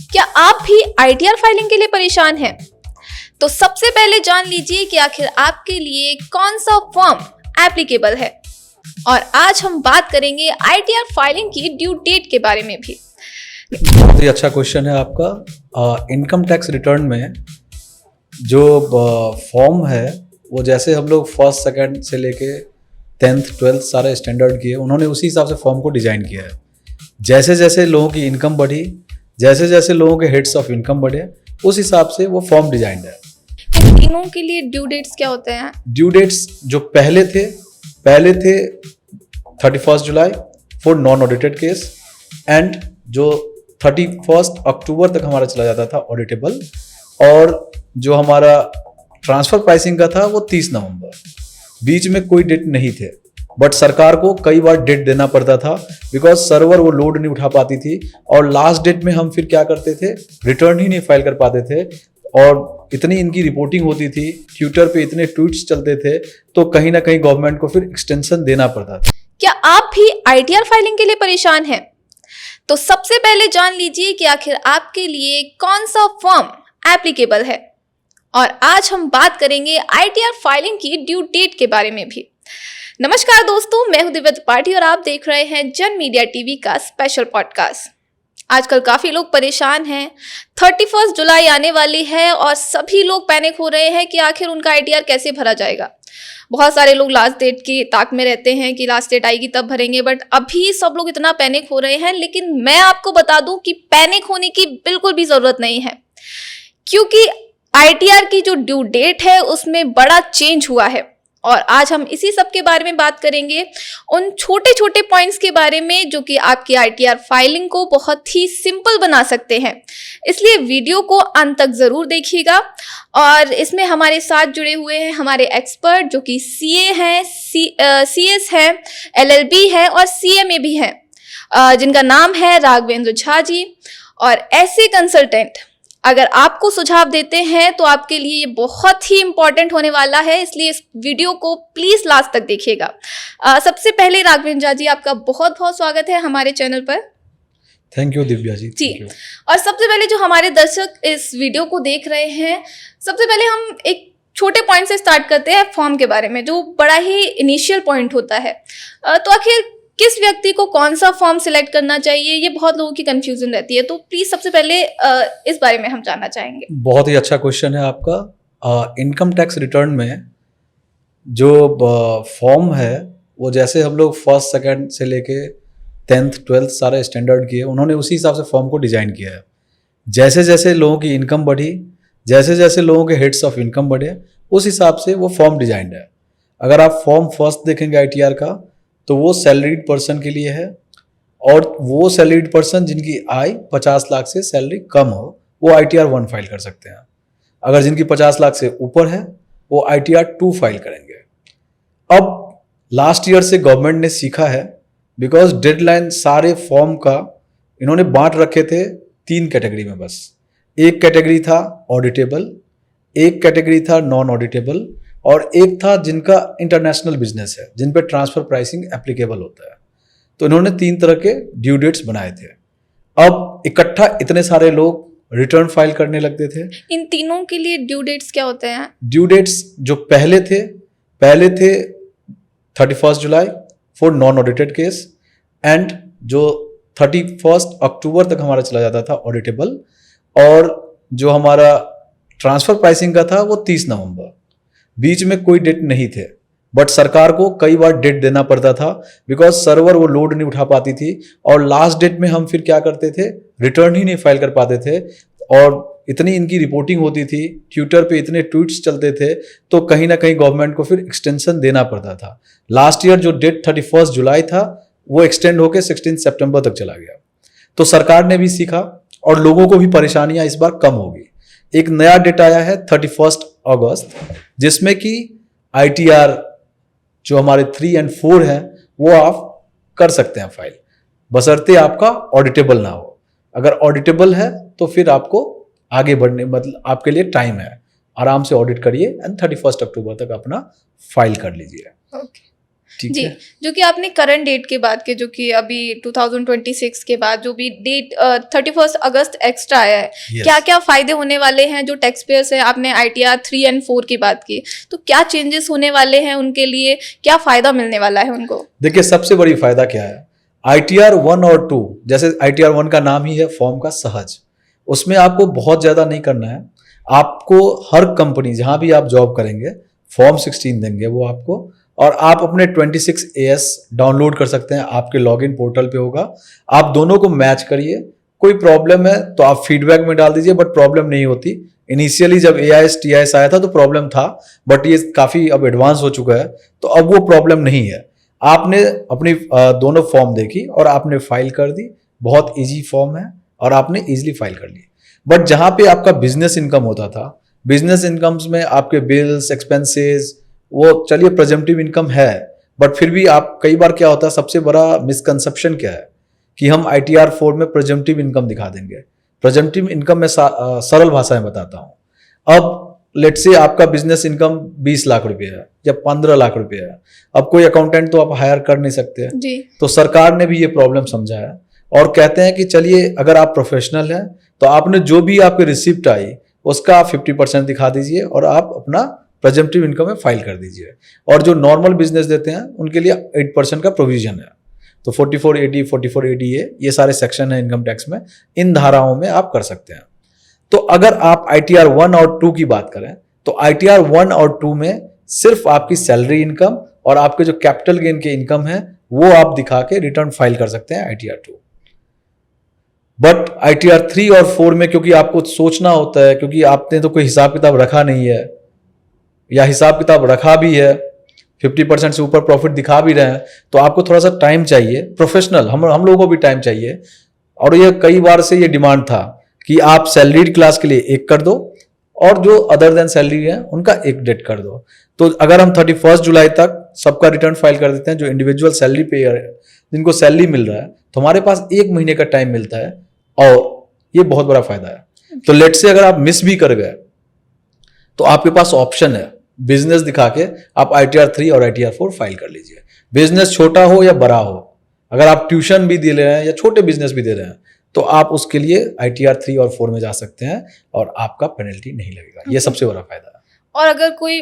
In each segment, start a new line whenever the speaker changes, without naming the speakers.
क्या आप भी आईटीआर फाइलिंग के लिए परेशान हैं? तो सबसे पहले जान लीजिए कि आखिर आपके लिए कौन सा फॉर्म एप्लीकेबल है। और आज हम बात करेंगे आईटीआर फाइलिंग की ड्यू डेट के बारे में भी।
बहुत ही अच्छा क्वेश्चन है आपका। इनकम टैक्स रिटर्न में जो फॉर्म है वो जैसे हम लोग फर्स्ट सेकंड से लेके 10th 12th सारे स्टैंडर्ड किए, उन्होंने उसी हिसाब से फॉर्म को डिज़ाइन किया है। जैसे जैसे लोगों की इनकम बढ़ी, जैसे जैसे लोगों के हेड्स ऑफ इनकम बढ़े, उस हिसाब से वो फॉर्म डिजाइंड है।
इन तीनों के लिए ड्यू डेट्स क्या होते हैं?
ड्यू डेट्स जो पहले थे 31 जुलाई for non audited case, and जो 31 अक्टूबर तक हमारा चला जाता था ऑडिटेबल, और जो हमारा ट्रांसफर प्राइसिंग का था वो 30 नवंबर। बीच में कोई डेट नहीं थे, बट सरकार को कई बार डेट देना पड़ता था बिकॉज सर्वर वो लोड नहीं उठा पाती थी, और लास्ट डेट में हम फिर क्या करते थे, रिटर्न ही नहीं फाइल कर पाते थे। और इतनी इनकी रिपोर्टिंग होती थी, ट्विटर पे इतने ट्वीट्स चलते थे, तो कहीं ना कहीं गवर्नमेंट को फिर एक्सटेंशन देना पड़ता था।
क्या आप भी आईटीआर फाइलिंग के लिए परेशान हैं? तो सबसे पहले जान लीजिए कि आखिर आपके लिए कौन सा फॉर्म एप्लीकेबल है। और आज हम बात करेंगे आईटीआर फाइलिंग की ड्यू डेट के बारे में भी। नमस्कार दोस्तों, मैं हूं दिव्या त्रिपाठी और आप देख रहे हैं जन मीडिया टीवी का स्पेशल पॉडकास्ट। आजकल काफी लोग परेशान हैं। 31 जुलाई आने वाली है और सभी लोग पैनिक हो रहे हैं कि आखिर उनका आईटीआर कैसे भरा जाएगा। बहुत सारे लोग लास्ट डेट की ताक में रहते हैं कि लास्ट डेट आएगी तब भरेंगे, बट अभी सब लोग इतना पैनिक हो रहे हैं। लेकिन मैं आपको बता दूं कि पैनिक होने की बिल्कुल भी जरूरत नहीं है, क्योंकि आईटीआर की जो ड्यू डेट है उसमें बड़ा चेंज हुआ है। और आज हम इसी सब के बारे में बात करेंगे, उन छोटे छोटे पॉइंट्स के बारे में जो कि आपकी आईटीआर फाइलिंग को बहुत ही सिंपल बना सकते हैं। इसलिए वीडियो को अंत तक जरूर देखिएगा। और इसमें हमारे साथ जुड़े हुए हैं हमारे एक्सपर्ट जो कि सीए हैं, सीएस है, एलएलबी है और सीएमए भी हैं, जिनका नाम है राघवेंद्र झा जी। और ऐसे कंसल्टेंट अगर आपको सुझाव देते हैं तो आपके लिए ये बहुत ही इंपॉर्टेंट होने वाला है, इसलिए इस वीडियो को प्लीज लास्ट तक देखिएगा। सबसे पहले राघवेंद्र झा जी, आपका बहुत बहुत स्वागत है हमारे चैनल पर।
Thank you Divya ji.
और सबसे पहले जो हमारे दर्शक इस वीडियो को देख रहे हैं, सबसे पहले हम एक छोटे पॉइंट से स्टार्ट करते हैं फॉर्म के बारे में, जो बड़ा ही इनिशियल पॉइंट होता है। तो आखिर किस व्यक्ति को कौन सा फॉर्म सिलेक्ट करना चाहिए, ये बहुत लोगों की कंफ्यूजन रहती है। तो प्लीज सबसे पहले इस बारे में हम जानना चाहेंगे।
बहुत ही अच्छा क्वेश्चन है आपका। इनकम टैक्स रिटर्न में जो फॉर्म है वो जैसे हम लोग फर्स्ट सेकंड से लेके 10th 12th सारे स्टैंडर्ड किए, उन्होंने उसी हिसाब से फॉर्म को डिजाइन किया है। जैसे जैसे लोगों की इनकम बढ़ी, जैसे जैसे लोगों के हेड्स ऑफ इनकम बढ़े, उस हिसाब से वो फॉर्म डिजाइंड है। अगर आप फॉर्म फर्स्ट देखेंगे आईटीआर का, तो वो सैलरीड पर्सन के लिए है, और वो सैलरीड पर्सन जिनकी आय 50 लाख से सैलरी कम हो, वो आईटीआर 1 फाइल कर सकते हैं। अगर जिनकी 50 लाख से ऊपर है वो आईटीआर 2 फाइल करेंगे। अब लास्ट ईयर से गवर्नमेंट ने सीखा है, बिकॉज डेडलाइन सारे फॉर्म का इन्होंने बांट रखे थे 3 कैटेगरी में बस। एक कैटेगरी था ऑडिटेबल, एक कैटेगरी था नॉन ऑडिटेबल, और एक था जिनका इंटरनेशनल बिजनेस है, जिन पे ट्रांसफर प्राइसिंग एप्लीकेबल होता है। तो इन्होंने 3 तरह के ड्यू डेट्स बनाए थे। अब इकट्ठा इतने सारे लोग रिटर्न फाइल करने लगते थे।
इन तीनों के लिए ड्यू डेट्स क्या होते हैं?
ड्यू डेट्स जो पहले थे 31 जुलाई for non audited case, and जो 31 अक्टूबर तक हमारा चला जाता था ऑडिटेबल, और जो हमारा ट्रांसफर प्राइसिंग का था वो 30 नवंबर। बीच में कोई डेट नहीं थे, बट सरकार को कई बार डेट देना पड़ता था बिकॉज सर्वर वो लोड नहीं उठा पाती थी, और लास्ट डेट में हम फिर क्या करते थे, रिटर्न ही नहीं फाइल कर पाते थे। और इतनी इनकी रिपोर्टिंग होती थी, ट्विटर पे इतने ट्वीट्स चलते थे, तो कहीं ना कहीं गवर्नमेंट को फिर एक्सटेंशन देना पड़ता था। लास्ट ईयर जो डेट 31 जुलाई था वो एक्सटेंड होकर 16 सितंबर तक चला गया। तो सरकार ने भी सीखा और लोगों को भी परेशानियां इस बार कम होगी। एक नया डेट आया है 31 अगस्त, जिसमें कि आईटीआर जो हमारे 3 और 4 हैं वो आप कर सकते हैं फाइल, बशर्ते आपका ऑडिटेबल ना हो। अगर ऑडिटेबल है तो फिर आपको आगे बढ़ने, मतलब आपके लिए टाइम है, आराम से ऑडिट करिए एंड 31 अक्टूबर तक अपना फाइल कर लीजिए।
ओके।
ठीक
जी,
है।
जो कि आपने करंट डेट के बाद के, जो कि अभी 2026 के बाद जो भी डेट 31 अगस्त एक्स्ट्रा आया है,
Yes.
क्या क्या फायदे होने वाले हैं जो टैक्स पेयर्स है? आपने ITR 3 एंड 4 की बात की, तो क्या चेंजेस होने वाले हैं उनके लिए, क्या फायदा मिलने वाला है उनको?
देखिए सबसे बड़ी फायदा क्या है, ITR 1 और 2, जैसे ITR 1 का नाम ही है फॉर्म का सहज, उसमें आपको बहुत ज़्यादा नहीं करना है। आपको हर कंपनी जहाँ भी आप जॉब करेंगे फॉर्म 16 देंगे वो आपको, और आप अपने 26AS डाउनलोड कर सकते हैं, आपके लॉगिन पोर्टल पे होगा। आप दोनों को मैच करिए, कोई प्रॉब्लम है तो आप फीडबैक में डाल दीजिए, बट प्रॉब्लम नहीं होती। इनिशियली जब AIS TIS आया था तो प्रॉब्लम था, बट ये काफ़ी अब एडवांस हो चुका है, तो अब वो प्रॉब्लम नहीं है। आपने अपनी दोनों फॉर्म देखी और आपने फाइल कर दी, बहुत इजी फॉर्म है और आपने इजीली फाइल कर ली। बट जहाँ पे आपका बिजनेस इनकम होता था, बिजनेस इनकम्स में आपके बिल्स एक्सपेंसेस, वो चलिए प्रेजेंटिव इनकम है, बट फिर भी आप कई बार क्या होता है, सबसे बड़ा मिसकंसेप्शन क्या है कि हम ITR 4 में प्रेजेंटिव इनकम दिखा देंगे। प्रेजेंटिव इनकम में सरल भाषा में बताता हूँ। अब लेट से आपका बिजनेस इनकम 20 लाख रुपए है या 15 लाख रुपए है, अब कोई अकाउंटेंट तो आप हायर कर नहीं सकते
जी,
तो सरकार ने भी ये प्रॉब्लम समझा है और कहते हैं कि चलिए अगर आप प्रोफेशनल हैं तो आपने जो भी आपकी रिसिप्ट आई उसका आप 50% दिखा दीजिए और आप अपना प्रेजेंटिव इनकम में फाइल कर दीजिए। और जो नॉर्मल बिजनेस देते हैं उनके लिए 8% का प्रोविजन है। तो 4480, 4480A ये सारे सेक्शन है इनकम टैक्स में, इन धाराओं में आप कर सकते हैं। तो अगर आप ITR 1 और 2 की बात करें तो ITR 1 और 2 में सिर्फ आपकी सैलरी इनकम और आपके जो कैपिटल गेन के इनकम है वो आप दिखा के रिटर्न फाइल कर सकते हैं ITR 2। बट ITR 3 और 4 में क्योंकि आपको सोचना होता है, क्योंकि आपने तो कोई हिसाब किताब रखा नहीं है या हिसाब किताब रखा भी है 50% से ऊपर प्रॉफिट दिखा भी रहे हैं, तो आपको थोड़ा सा टाइम चाहिए। प्रोफेशनल हम लोगों को भी टाइम चाहिए, और ये कई बार से ये डिमांड था कि आप सैलरीड क्लास के लिए एक कर दो और जो अदर देन सैलरी है उनका एक डेट कर दो। तो अगर हम 31 जुलाई तक सबका रिटर्न फाइल कर देते हैं, जो इंडिविजुअल सैलरी पेयर है जिनको सैलरी मिल रहा है, तो हमारे पास 1 महीने का टाइम मिलता है, और ये बहुत बड़ा फायदा है। तो लेट से अगर आप मिस भी कर गए तो आपके पास ऑप्शन है, बिजनेस दिखा के आप ITR 3 और ITR 4 फाइल कर लीजिए। बिजनेस छोटा हो या बड़ा हो, अगर आप ट्यूशन भी दे रहे हैं या छोटे बिजनेस भी दे रहे हैं तो आप उसके लिए ITR 3 और 4 में जा सकते हैं और आपका पेनल्टी नहीं लगेगा। ये सबसे बड़ा फायदा है।
और अगर कोई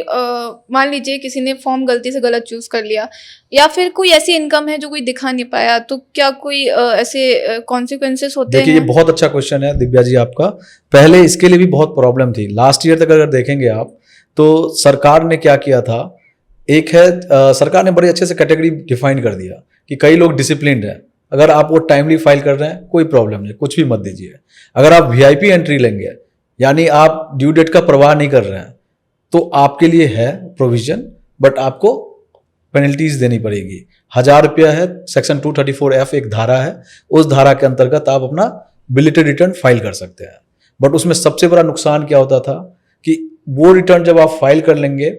मान लीजिए किसी ने फॉर्म गलती से गलत चूज कर लिया, या फिर कोई ऐसी इनकम है जो कोई दिखा नहीं पाया, तो क्या कोई ऐसे कॉन्सिक्वेंसेस होते हैं?
देखिए ये बहुत अच्छा क्वेश्चन है दिव्या जी आपका। पहले इसके लिए भी बहुत प्रॉब्लम थी, लास्ट ईयर तक अगर देखेंगे आप तो सरकार ने क्या किया था, एक है सरकार ने बड़े अच्छे से कैटेगरी डिफाइन कर दिया कि कई लोग डिसिप्लिन्ड हैं, अगर आप वो टाइमली फाइल कर रहे हैं कोई प्रॉब्लम नहीं, कुछ भी मत दीजिए। अगर आप VIP एंट्री लेंगे यानी आप ड्यू डेट का परवाह नहीं कर रहे हैं तो आपके लिए है प्रोविजन, बट आपको पेनल्टीज देनी पड़ेगी। 1000 रुपया है, सेक्शन 234F एक धारा है, उस धारा के अंतर्गत आप अपना बिलेटेड रिटर्न फाइल कर सकते हैं। बट उसमें सबसे बड़ा नुकसान क्या होता था कि वो रिटर्न जब आप फाइल कर लेंगे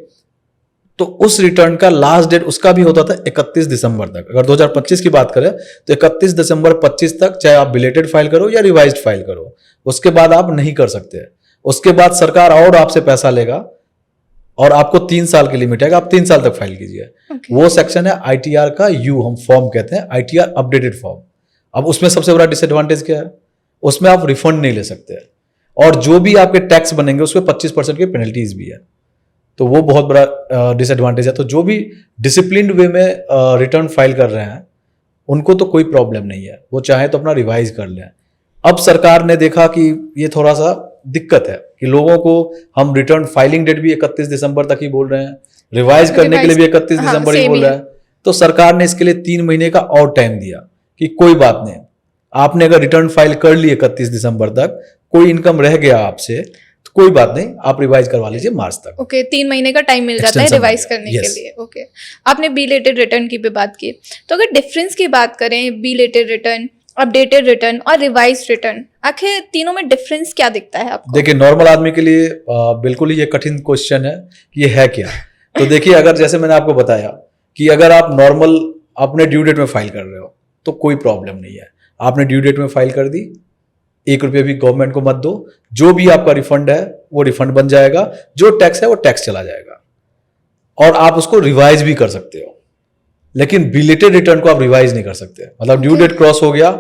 तो उस रिटर्न का लास्ट डेट उसका भी होता था 31 दिसंबर तक। अगर 2025 की बात करें तो 31 दिसंबर 25 तक चाहे आप बिलेटेड फाइल करो या रिवाइज्ड फाइल करो, उसके बाद आप नहीं कर सकते। उसके बाद सरकार और आपसे पैसा लेगा और आपको 3 साल की लिमिट है, आप 3 साल तक फाइल कीजिए। वो सेक्शन है ITR का U, हम फॉर्म कहते हैं ITR अपडेटेड फॉर्म। अब उसमें सबसे बड़ा डिसएडवांटेज क्या है, उसमें आप रिफंड नहीं ले सकते और जो भी आपके टैक्स बनेंगे उसमें 25% की पेनल्टीज भी है, तो वो बहुत बड़ा डिसएडवांटेज है। तो जो भी डिसिप्लिन्ड वे में रिटर्न फाइल कर रहे हैं उनको तो कोई प्रॉब्लम नहीं है, वो चाहे तो अपना रिवाइज कर लें। अब सरकार ने देखा कि ये थोड़ा सा दिक्कत है कि लोगों को हम रिटर्न फाइलिंग डेट भी 31 दिसंबर तक ही बोल रहे हैं, रिवाइज करने के लिए भी 31 दिसंबर ही बोल रहे हैं, तो सरकार ने इसके लिए 3 महीने का और टाइम दिया कि कोई बात नहीं, आपने अगर रिटर्न फाइल कर ली 31 दिसंबर तक, कोई इनकम रह गया आपसे तो कोई बात नहीं, आप रिवाइज करवा लीजिए मार्च तक।
ओके, 3 महीने का टाइम मिल जाता है रिवाइज करने के लिए। ओके, आपने बिलेटेड रिटर्न की भी बात की, तो अगर डिफरेंस की बात करें, बिलेटेड रिटर्न, अपडेटेड रिटर्न और रिवाइज्ड रिटर्न, आखिर तीनों में डिफरेंस क्या दिखता है आपको?
देखिए नॉर्मल आदमी के लिए बिल्कुल ही ये कठिन क्वेश्चन है कि ये है क्या। तो देखिए अगर जैसे मैंने आपको बताया कि अगर आप नॉर्मल अपने ड्यू डेट में फाइल कर रहे हो तो कोई प्रॉब्लम नहीं है, आपने ड्यू डेट में फाइल कर दी, 1 रुपये भी गवर्नमेंट को मत दो, जो भी आपका रिफंड है वो रिफंड बन जाएगा, जो टैक्स है वो टैक्स चला जाएगा और आप उसको रिवाइज भी कर सकते हो। लेकिन बिलेटेड रिटर्न को आप रिवाइज नहीं कर सकते। मतलब ड्यू डेट क्रॉस हो गया,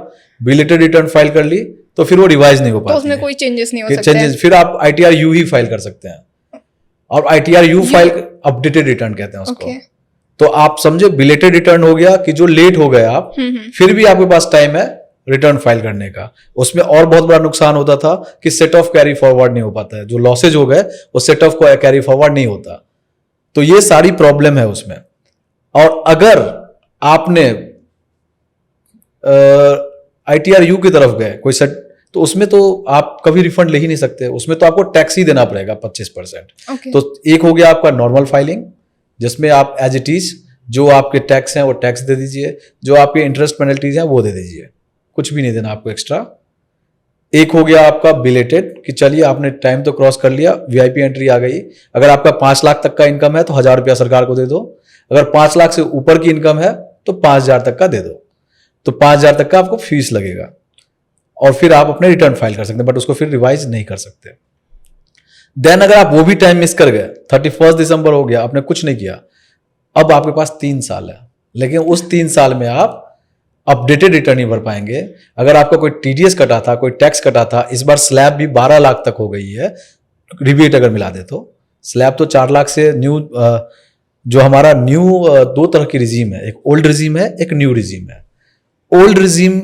बिलेटेड रिटर्न फाइल कर ली, तो फिर वो रिवाइज नहीं हो
तो
पाती
उसमें
है।
कोई चेंजेस नहीं हो
फिर
सकते हैं।
चेंजेस, फिर आप ITR-U ही फाइल कर सकते हैं, और ITR-U फाइल अपडेटेड रिटर्न कहते हैं उसको।
ओके।
तो आप समझे, बिलेटेड रिटर्न हो गया कि जो लेट हो गए आप, फिर भी आपके पास टाइम है रिटर्न फाइल करने का। उसमें और बहुत बड़ा नुकसान होता था कि सेट ऑफ कैरी फॉरवर्ड नहीं हो पाता है, जो लॉसेज हो गए वो सेट ऑफ कैरी फॉरवर्ड नहीं होता। तो ये सारी प्रॉब्लम है उसमें। और अगर आपने ITR-U की तरफ गए कोई सेट, तो उसमें तो आप कभी रिफंड ले ही नहीं सकते, उसमें तो आपको टैक्स ही देना पड़ेगा 25%।
ओके।
तो एक हो गया आपका नॉर्मल फाइलिंग, जिसमें आप एज इट इज जो आपके टैक्स हैं वो टैक्स दे दीजिए, जो आपके इंटरेस्ट पेनल्टीज हैं वो दे दीजिए, कुछ भी नहीं देना आपको एक्स्ट्रा। एक हो गया आपका बिलेटेड कि चलिए आपने टाइम तो क्रॉस कर लिया, VIP एंट्री आ गई। अगर आपका 5 लाख तक का इनकम है तो 1000 रुपया सरकार को दे दो, अगर 5 लाख से ऊपर की इनकम है तो 5000 तक का दे दो, तो 5000 तक का आपको फीस लगेगा, और फिर आप अपने रिटर्न फाइल कर सकते हैं, बट उसको फिर रिवाइज नहीं कर सकते। देन अगर आप वो भी टाइम मिस कर गए, 31 दिसंबर हो गया, आपने कुछ नहीं किया, अब आपके पास 3 साल है, लेकिन उस 3 साल में आप अपडेटेड रिटर्न नहीं भर पाएंगे। अगर आपका कोई TDS कटा था, कोई टैक्स कटा था, इस बार स्लैब भी 12 लाख तक हो गई है, रिबेट अगर मिला दे तो। स्लैब तो 4 लाख से न्यू, जो हमारा न्यू 2 तरह की रिजीम है, एक ओल्ड रिजीम है, एक न्यू रिजीम है। ओल्ड रिजीम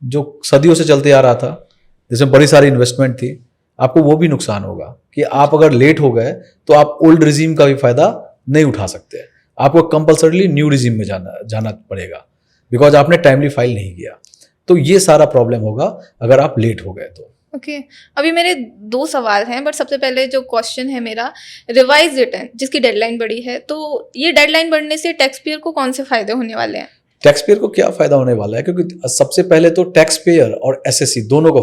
जो सदियों से चलते आ रहा था, जिसमें बड़ी सारी इन्वेस्टमेंट थी, आपको वो भी नुकसान होगा कि आप अगर लेट हो गए तो आप ओल्ड रिजीम का भी फायदा नहीं उठा सकते, आपको कंपल्सरीली न्यू रिजीम में जाना पड़ेगा, बिकॉज आपने टाइमली फाइल नहीं किया। तो ये सारा प्रॉब्लम होगा अगर आप लेट हो गए तो।
ओके। अभी मेरे 2 सवाल हैं, बट सबसे पहले जो क्वेश्चन है मेरा, रिवाइज रिटर्न जिसकी डेडलाइन बढ़ी है, तो ये डेडलाइन बढ़ने से टैक्स पेयर को कौन से फायदे होने वाले हैं?
टैक्स पेयर को क्या फायदा होने वाला है, क्योंकि सबसे पहले तो टैक्स पेयर और SSC दोनों को,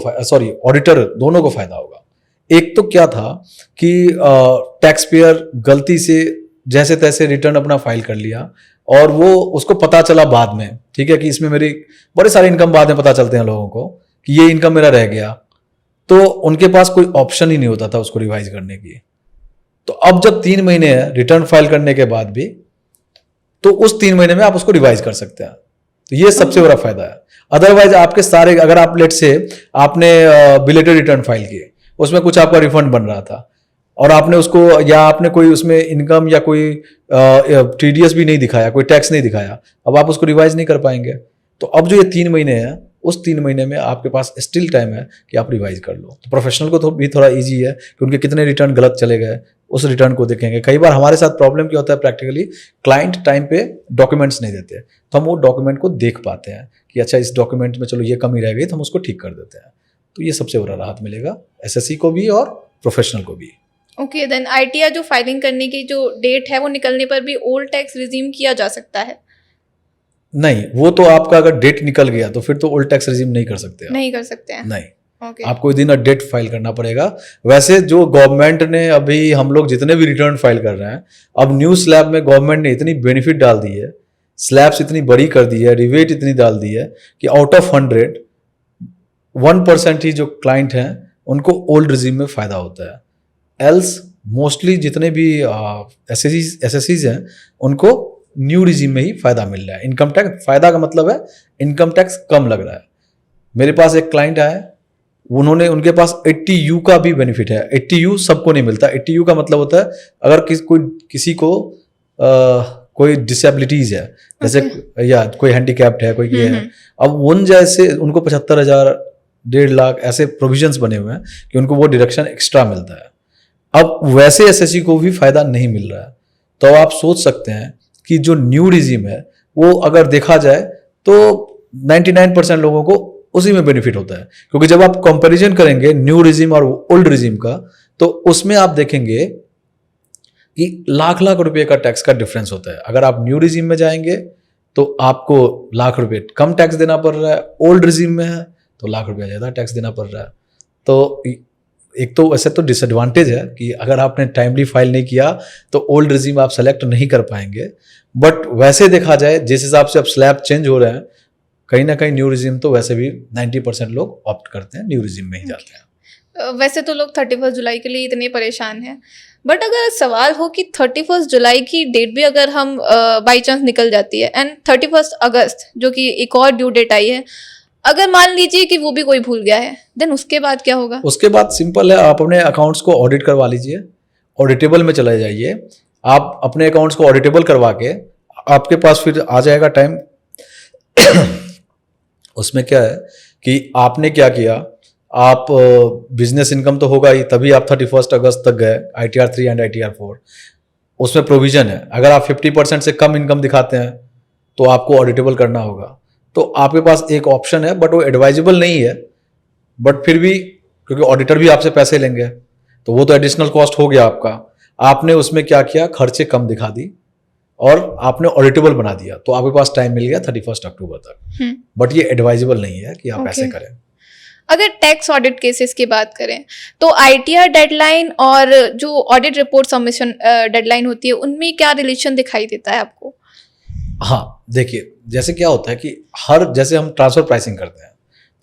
ऑडिटर दोनों को फायदा होगा। एक तो क्या था कि टैक्स पेयर गलती से जैसे तैसे रिटर्न अपना फाइल कर लिया, और वो उसको पता चला बाद में, ठीक है, कि इसमें मेरी बड़े सारे इनकम बाद में पता चलते हैं लोगों को कि ये इनकम मेरा रह गया, तो उनके पास कोई ऑप्शन ही नहीं होता था उसको रिवाइज करने की। तो अब जब 3 महीने है रिटर्न फाइल करने के बाद भी, तो उस 3 महीने में आप उसको रिवाइज कर सकते हैं। तो ये सबसे बड़ा फायदा है। अदरवाइज आपके सारे, अगर आप लेट से आपने बिलेटेड रिटर्न फाइल किए, उसमें कुछ आपका रिफंड बन रहा था, और आपने उसको, या आपने कोई उसमें इनकम या कोई TDS भी नहीं दिखाया, कोई टैक्स नहीं दिखाया, अब आप उसको रिवाइज नहीं कर पाएंगे। तो अब जो ये 3 महीने हैं, उस 3 महीने में आपके पास स्टिल टाइम है कि आप रिवाइज कर लो। तो प्रोफेशनल को तो भी थोड़ा इजी है कि उनके कितने रिटर्न गलत चले गए, उस रिटर्न को देखेंगे। कई बार हमारे साथ प्रॉब्लम क्या होता है, प्रैक्टिकली क्लाइंट टाइम पे डॉक्यूमेंट्स नहीं देते, तो हम वो डॉक्यूमेंट को देख पाते हैं कि अच्छा इस डॉक्यूमेंट में चलो ये कमी रह गई, तो हम उसको ठीक कर देते हैं। तो ये सबसे बड़ा राहत मिलेगा SSC को भी और प्रोफेशनल को भी।
ओके। देन ITR जो फाइलिंग करने की जो डेट है वो निकलने पर भी ओल्ड टैक्स रिजीम किया जा सकता है?
नहीं, वो तो आपका अगर डेट निकल गया तो फिर तो ओल्ड टैक्स रिजीम नहीं कर सकते आप।
नहीं कर सकते हैं?
नहीं,
ओके।
आपको विदिन अ डेट फाइल करना पड़ेगा। वैसे जो गवर्नमेंट ने, अभी हम लोग जितने भी रिटर्न फाइल कर रहे हैं, अब न्यू स्लैब में गवर्नमेंट ने इतनी बेनिफिट डाल दी है, स्लैब्स इतनी बड़ी कर दी है, रिवेट इतनी डाल दी है कि आउट ऑफ 100 1% ही जो क्लाइंट हैं उनको ओल्ड रिजीम में फायदा होता है। एल्स मोस्टली जितने भी SSCs हैं उनको न्यू रिजीम में ही फायदा मिल रहा है। इनकम टैक्स फायदा का मतलब है इनकम टैक्स कम लग रहा है। मेरे पास एक क्लाइंट आया, उन्होंने, उनके पास 80U का भी बेनिफिट है। 80U सबको नहीं मिलता। 80U का मतलब होता है अगर किसी को कोई डिसेबिलिटीज है, जैसे या कोई हैंडीकैप्ड है, कोई ये है, अब उन जैसे उनको 75,000 1.5 लाख ऐसे प्रोविजंस बने हुए हैं कि उनको वो डिडक्शन एक्स्ट्रा मिलता है। अब वैसे SSC को भी फायदा नहीं मिल रहा है। तो आप सोच सकते हैं कि जो न्यू रिजीम है वो अगर देखा जाए तो 99% लोगों को उसी में बेनिफिट होता है, क्योंकि जब आप कंपैरिजन करेंगे न्यू रिजीम और ओल्ड रिजीम का, तो उसमें आप देखेंगे कि लाख लाख रुपए का टैक्स का डिफरेंस होता है। अगर आप न्यू रिजीम में जाएंगे तो आपको लाख रुपए कम टैक्स देना पड़ रहा है, ओल्ड रिजीम में है तो लाख रुपया ज़्यादा टैक्स देना पड़ रहा है। तो एक तो वैसे तो डिसएडवांटेज है कि अगर आपने टाइमली फाइल नहीं किया तो ओल्ड रिजीम आप सेलेक्ट नहीं कर पाएंगे, बट वैसे देखा जाए जिस हिसाब से अब स्लैब चेंज हो रहे हैं, कहीं ना कहीं न्यू रिजीम तो वैसे भी 90% लोग ऑप्ट करते हैं, न्यू रिजीम में ही जाते हैं।
वैसे तो लोग 31 जुलाई के लिए इतने परेशान हैं, बट अगर सवाल हो कि 31 जुलाई की डेट भी अगर हम बाई चांस निकल जाती है एंड 31 अगस्त जो कि एक और ड्यू डेट आई है, अगर मान लीजिए कि वो भी कोई भूल गया है, देन उसके बाद क्या होगा?
उसके बाद सिंपल है, आप अपने अकाउंट्स को ऑडिट करवा लीजिए, ऑडिटेबल में चले जाइए। आप अपने अकाउंट्स को ऑडिटेबल करवा के आपके पास फिर आ जाएगा टाइम। उसमें क्या है कि आपने क्या किया, आप बिजनेस इनकम तो होगा ही, तभी आप 31 अगस्त तक गए ITR 3 एंड ITR 4। उसमें प्रोविजन है, अगर आप 50% से कम इनकम दिखाते हैं तो आपको ऑडिटेबल करना होगा। तो आपके पास एक ऑप्शन है, बट वो एडवाइजेबल नहीं है, बट फिर भी क्योंकि ऑडिटर भी आपसे पैसे लेंगे तो वो तो एडिशनल कॉस्ट हो गया आपका। आपने उसमें क्या किया, खर्चे कम दिखा दी और आपने ऑडिटेबल बना दिया, तो आपके पास टाइम मिल गया 31 अक्टूबर तक। बट ये एडवाइजेबल नहीं है कि आप ऐसे करें।
अगर टैक्स ऑडिट केसेस की बात करें तो ITR डेडलाइन और जो ऑडिट रिपोर्ट सबमिशन डेडलाइन होती है, उनमें क्या रिलेशन दिखाई देता है आपको?
हाँ, देखिए जैसे क्या होता है कि जैसे हम ट्रांसफर प्राइसिंग करते हैं,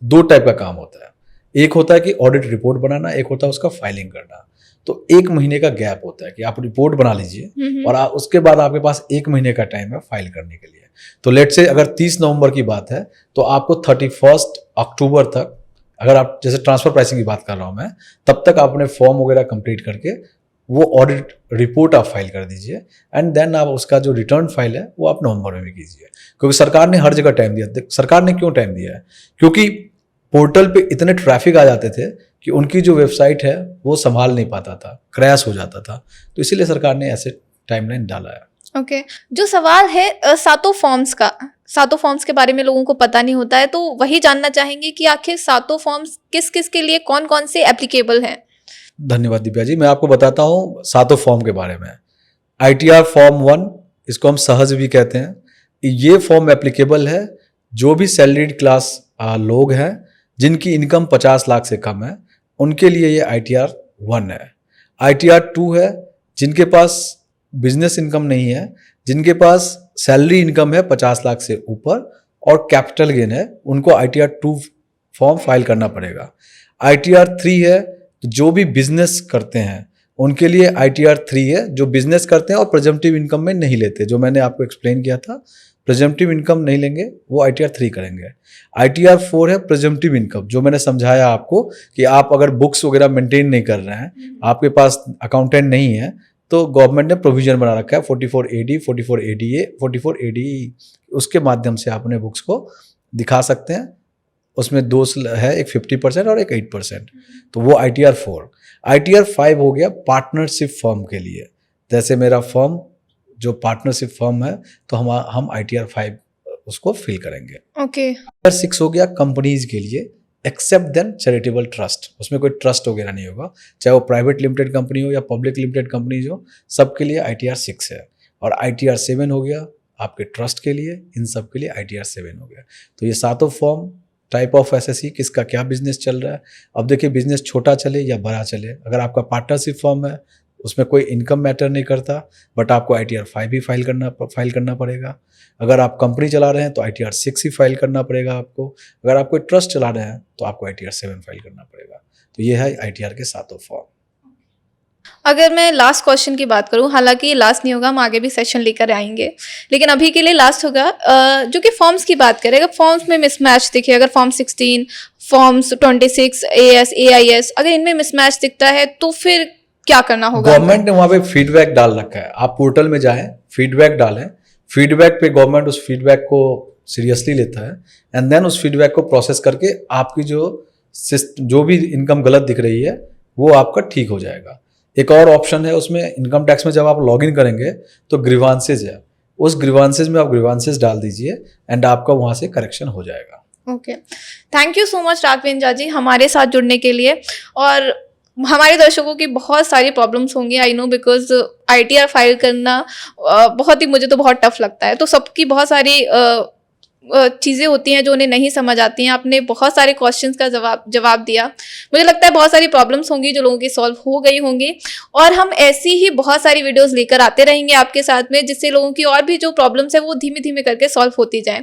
2 टाइप का काम होता है। एक होता है कि ऑडिट रिपोर्ट बनाना, एक होता है उसका फाइलिंग करना। तो 1 महीने का गैप होता है कि आप रिपोर्ट बना लीजिए और उसके बाद आपके पास 1 महीने का टाइम है फाइल करने के लिए। तो लेट से अगर 30 नवंबर की बात है तो आपको 31 अक्टूबर तक, अगर आप जैसे ट्रांसफर प्राइसिंग की बात कर रहा हूं मैं, तब तक आप अपने फॉर्म वगैरह कंप्लीट करके वो ऑडिट रिपोर्ट आप फाइल कर दीजिए एंड देन आप उसका जो रिटर्न फाइल है वो आप नवंबर में भी कीजिए। क्योंकि सरकार ने हर जगह टाइम दिया। सरकार ने क्यों टाइम दिया है? क्योंकि पोर्टल पे इतने ट्रैफिक आ जाते थे कि उनकी जो वेबसाइट है वो संभाल नहीं पाता था, क्रैश हो जाता था। तो इसीलिए सरकार ने ऐसे टाइमलाइन डाला है।
ओके, जो सवाल है सातों फॉर्म्स के बारे में लोगों को पता नहीं होता है, तो वही जानना चाहेंगे कि आखिर सातों फॉर्म्स किस किस के लिए, कौन कौन से एप्लीकेबल हैं?
धन्यवाद दिव्या जी। मैं आपको बताता हूँ सातों फॉर्म के बारे में। ITR फॉर्म 1, इसको हम सहज भी कहते हैं, ये फॉर्म एप्लीकेबल है जो भी सैलरीड क्लास लोग हैं जिनकी इनकम 50 लाख से कम है, उनके लिए ये ITR 1 है। ITR 2 है जिनके पास बिजनेस इनकम नहीं है, जिनके पास सैलरी इनकम है 50 लाख से ऊपर और कैपिटल गेन है, उनको ITR 2 फॉर्म फाइल करना पड़ेगा। ITR 3 है जो भी बिजनेस करते हैं उनके लिए ITR 3 है, जो बिजनेस करते हैं और प्रेजम्पटिव इनकम में नहीं लेते, जो मैंने आपको एक्सप्लेन किया था, प्रेजम्पटिव इनकम नहीं लेंगे वो ITR 3 करेंगे। ITR 4 है प्रेजम्पटिव इनकम, जो मैंने समझाया आपको कि आप अगर बुक्स वगैरह मेंटेन नहीं कर रहे हैं, आपके पास अकाउंटेंट नहीं है, तो गवर्नमेंट ने प्रोविजन बना रखा है 44 AD, 44 ADA, 44 ADE, उसके माध्यम से आप अपने बुक्स को दिखा सकते हैं। उसमें 2 है, एक 50% और एक 8%, तो वो ITR 4। ITR 5 हो गया पार्टनरशिप फर्म के लिए, जैसे मेरा फर्म जो पार्टनरशिप फर्म है तो हम ITR 5 उसको फिल करेंगे।
ओके।
ITR 6 हो गया कंपनीज के लिए, एक्सेप्ट देन चैरिटेबल ट्रस्ट, उसमें कोई ट्रस्ट वगैरह नहीं होगा, चाहे वो प्राइवेट लिमिटेड कंपनी हो या पब्लिक लिमिटेड कंपनीज हो, सबके लिए ITR 6 है। और ITR 7 हो गया आपके ट्रस्ट के लिए, इन सब के लिए ITR 7 हो गया। तो ये सातों फॉर्म, टाइप ऑफ SSE, किसका क्या बिजनेस चल रहा है। अब देखिए बिजनेस छोटा चले या बड़ा चले, अगर आपका पार्टनरशिप फॉर्म है उसमें कोई इनकम मैटर नहीं करता, बट आपको ITR 5 भी फाइल करना पड़ेगा। अगर आप कंपनी चला रहे हैं तो ITR 6 ही फाइल करना पड़ेगा आपको। अगर आप कोई ट्रस्ट चला रहे हैं तो आपको ITR 7 फाइल करना पड़ेगा। तो ये है ITR के सातों फॉर्म।
अगर मैं लास्ट क्वेश्चन की बात करूं, हालांकि ये लास्ट नहीं होगा, हम आगे भी सेशन लेकर आएंगे, लेकिन अभी के लिए लास्ट होगा, जो कि फॉर्म्स की बात करें, अगर फॉर्म्स में मिसमैच दिखे, अगर फॉर्म 16, फॉर्म्स 26, AS, AIS, अगर इनमें मिसमैच दिखता है तो फिर क्या करना होगा?
गवर्नमेंट ने वहां पे फीडबैक डाल रखा है, आप पोर्टल में जाएं, फीडबैक डालें, फीडबैक पे गवर्नमेंट उस फीडबैक को सीरियसली लेता है एंड देन उस फीडबैक को प्रोसेस करके आपकी जो भी इनकम गलत दिख रही है वो आपका ठीक हो जाएगा। एक और ऑप्शन है उसमें, इनकम टैक्स में जब आप लॉगिन करेंगे तो ग्रीवांसेज है, उस ग्रीवांसेज में आप ग्रीवांसेज डाल दीजिए एंड आपका वहां से करेक्शन हो जाएगा।
Okay, thank you so much Raghavendra ji हमारे साथ जुड़ने के लिए। और हमारे दर्शकों की बहुत सारी प्रॉब्लम्स होंगी, I know, because ITR file करना बहुत ही, मुझे तो बहुत टफ लगता है, तो सबकी बहुत सारी चीज़ें होती हैं जो उन्हें नहीं समझ आती हैं। आपने बहुत सारे क्वेश्चंस का जवाब दिया, मुझे लगता है बहुत सारी प्रॉब्लम्स होंगी जो लोगों की सॉल्व हो गई होंगी, और हम ऐसी ही बहुत सारी वीडियोस लेकर आते रहेंगे आपके साथ में, जिससे लोगों की और भी जो प्रॉब्लम्स है वो धीमे धीमे करके सॉल्व होती जाएं।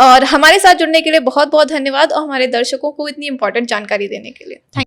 और हमारे साथ जुड़ने के लिए बहुत बहुत धन्यवाद, और हमारे दर्शकों को इतनी इंपॉर्टेंट जानकारी देने के लिए थैंक